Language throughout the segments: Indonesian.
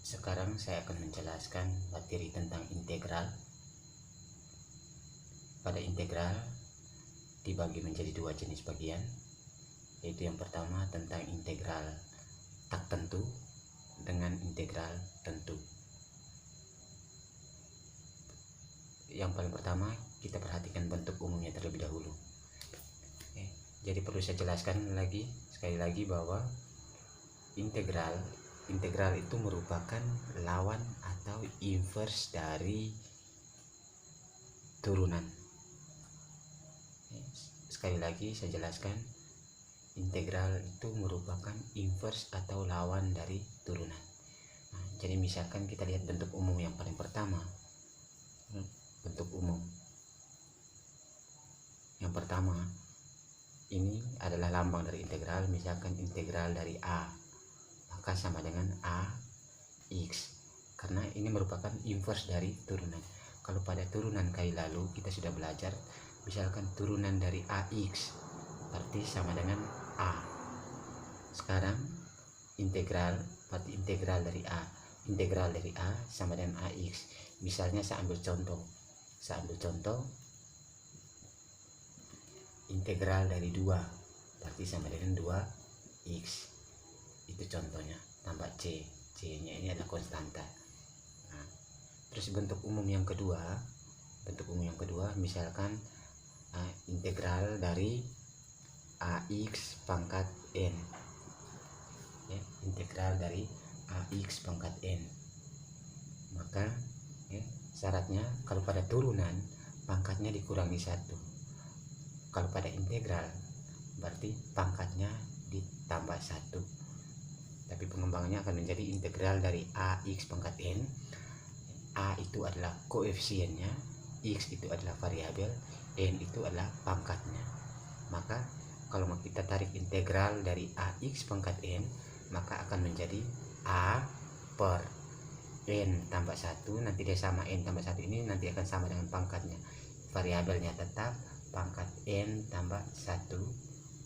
Sekarang saya akan menjelaskan materi tentang integral. Pada integral dibagi menjadi dua jenis bagian, yaitu yang pertama tentang integral tak tentu dengan integral tentu. Yang paling pertama kita perhatikan bentuk umumnya terlebih dahulu. Jadi perlu saya jelaskan sekali lagi bahwa integral itu merupakan lawan atau inverse dari turunan. Sekali lagi saya jelaskan, integral itu merupakan inverse atau lawan dari turunan. Jadi misalkan kita lihat bentuk umum yang paling pertama. Bentuk umum yang pertama ini adalah lambang dari integral. Misalkan integral dari A, maka sama dengan AX, karena ini merupakan inverse dari turunan. Kalau pada turunan kali lalu kita sudah belajar, misalkan turunan dari AX berarti sama dengan A. Sekarang integral dari A, integral dari A sama dengan AX. Misalnya saya ambil contoh, integral dari 2 berarti sama dengan 2x. Itu contohnya, tambah c nya ini adalah konstanta. Terus bentuk umum yang kedua misalkan integral dari ax pangkat n, integral dari ax pangkat n. Maka syaratnya kalau pada turunan pangkatnya dikurangi 1. Kalau pada integral berarti pangkatnya ditambah 1. Tapi pengembangannya akan menjadi integral dari ax pangkat n. A itu adalah koefisiennya, x itu adalah variabel, n itu adalah pangkatnya. Maka kalau mau kita tarik integral dari ax pangkat n, maka akan menjadi a per n tambah 1. Nanti dia sama n tambah 1 ini nanti akan sama dengan pangkatnya. Variabelnya tetap pangkat n tambah 1,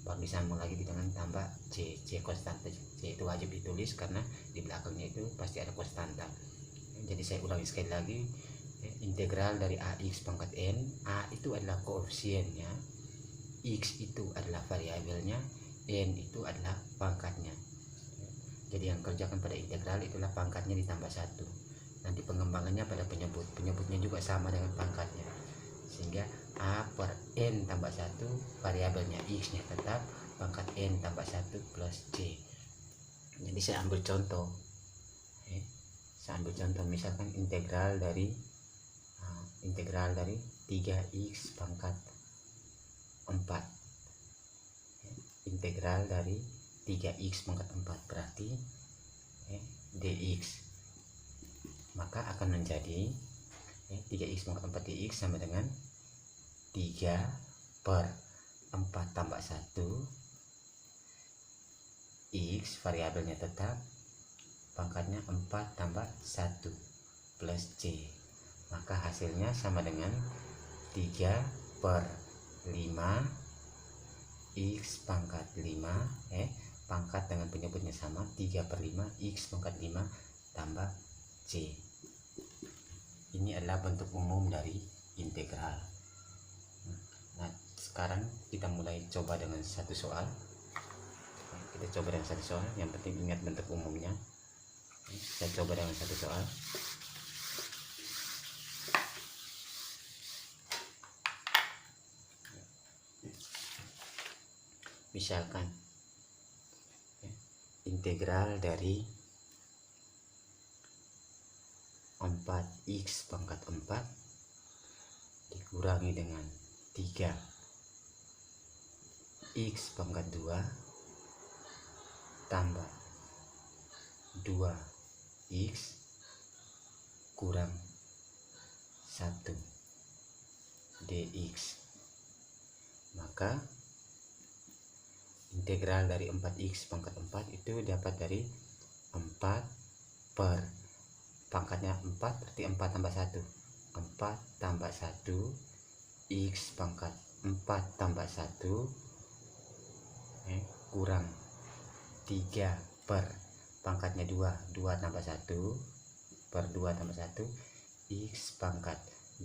baru disambung lagi dengan tambah c konstanta. C itu wajib ditulis karena di belakangnya itu pasti ada konstanta. Jadi saya ulangi sekali lagi, integral dari ax pangkat n, a itu adalah koefisiennya, x itu adalah variabelnya, n itu adalah pangkatnya. Jadi yang kerjakan pada integral itulah pangkatnya ditambah 1. Nanti pengembangannya pada penyebutnya juga sama dengan pangkatnya, sehingga a per n tambah 1, variabelnya x nya tetap, pangkat n tambah 1 plus c. Jadi saya ambil contoh, misalkan integral dari 3x pangkat 4, integral dari 3x pangkat 4 berarti dx, maka akan menjadi 3x pangkat 4 dx sama dengan 3 per 4 tambah 1 x, variabelnya tetap, pangkatnya 4 tambah 1 plus c. Maka hasilnya sama dengan 3 per 5 x pangkat 5, pangkat dengan penyebutnya sama, 3 per 5 x pangkat 5 tambah c. Ini adalah bentuk umum dari integral. Nah, sekarang kita mulai coba dengan satu soal. Yang penting ingat bentuk umumnya. Saya coba dengan satu soal. Misalkan integral dari 4x pangkat 4 dikurangi dengan 3x pangkat 2 tambah 2x kurang 1 dx. Maka integral dari 4x pangkat 4 itu dapat dari 4 per pangkatnya 4 berarti 4 tambah 1, 4 tambah 1 x pangkat 4 tambah 1 kurang 3 per pangkatnya 2 tambah 1 per 2 tambah 1 X pangkat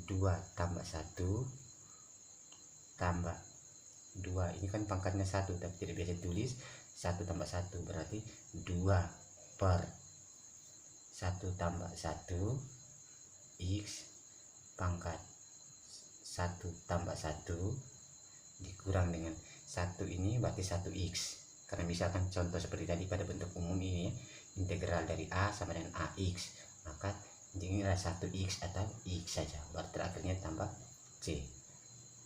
2 tambah 1 tambah 2. Ini kan pangkatnya 1 tapi tidak biasa tulis 1 tambah 1 berarti 2 per 1 tambah 1 X pangkat 1 tambah 1 dikurang dengan 1 ini berarti 1x. Karena misalkan contoh seperti tadi pada bentuk umum ini ya, integral dari A sama dengan AX, maka ini adalah 1x atau x saja, berarti terakhirnya tambah C.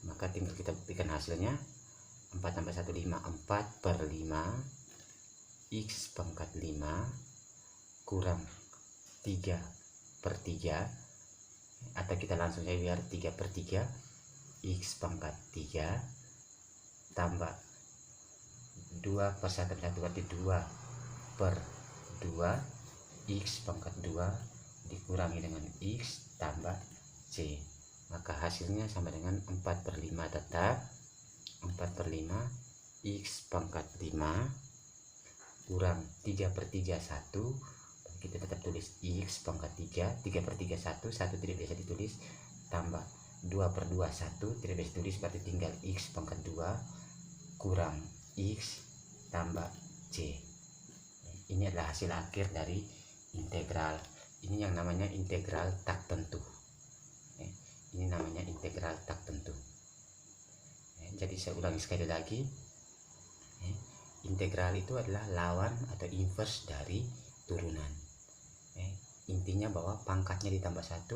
Maka tinggal kita buktikan hasilnya. 4 tambah 1 5, 4 per 5 X pangkat 5 kurang 3 per 3, atau kita langsung saja biar 3 per 3 X pangkat 3 tambah 2 per 1 berarti 2 per 2 X pangkat 2 dikurangi dengan X tambah C. Maka hasilnya sama dengan 4 per 5 tetap 4 per 5 X pangkat 5 kurang 3 per 3 1, kita tetap tulis X pangkat 3 per 3 1 tidak biasa ditulis, tambah 2 per 2 1 tidak biasa ditulis, berarti tinggal X pangkat 2 kurang X tambah C. Ini adalah hasil akhir dari integral. Ini yang namanya integral tak tentu. Ini namanya integral tak tentu. Jadi saya ulangi sekali lagi, integral itu adalah lawan atau inverse dari turunan. Intinya bahwa pangkatnya ditambah 1,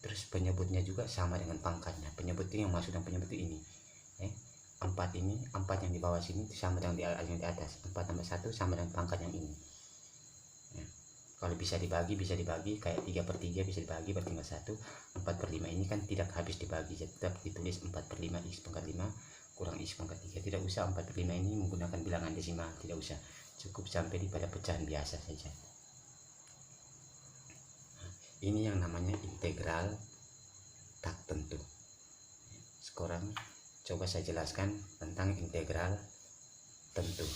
terus penyebutnya juga sama dengan pangkatnya. Penyebut itu yang masuk dan penyebut itu ini. 4 ini, 4 yang di bawah sini sama dengan yang di atas. 4 tambah 1 sama dengan pangkat yang ini. Kalau bisa dibagi kayak 3 per 3 bisa dibagi bertinggal 1. 4 per 5 ini kan tidak habis dibagi, tetap ditulis 4 per 5 X pangkat 5 kurang X pangkat 3. Tidak usah 4 per 5 ini menggunakan bilangan desimal, tidak usah, cukup sampai pada pecahan biasa saja. Ini yang namanya integral tak tentu. Sekarang coba saya jelaskan tentang integral tentu.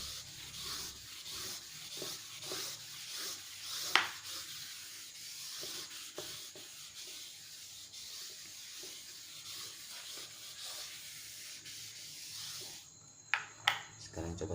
Sekarang coba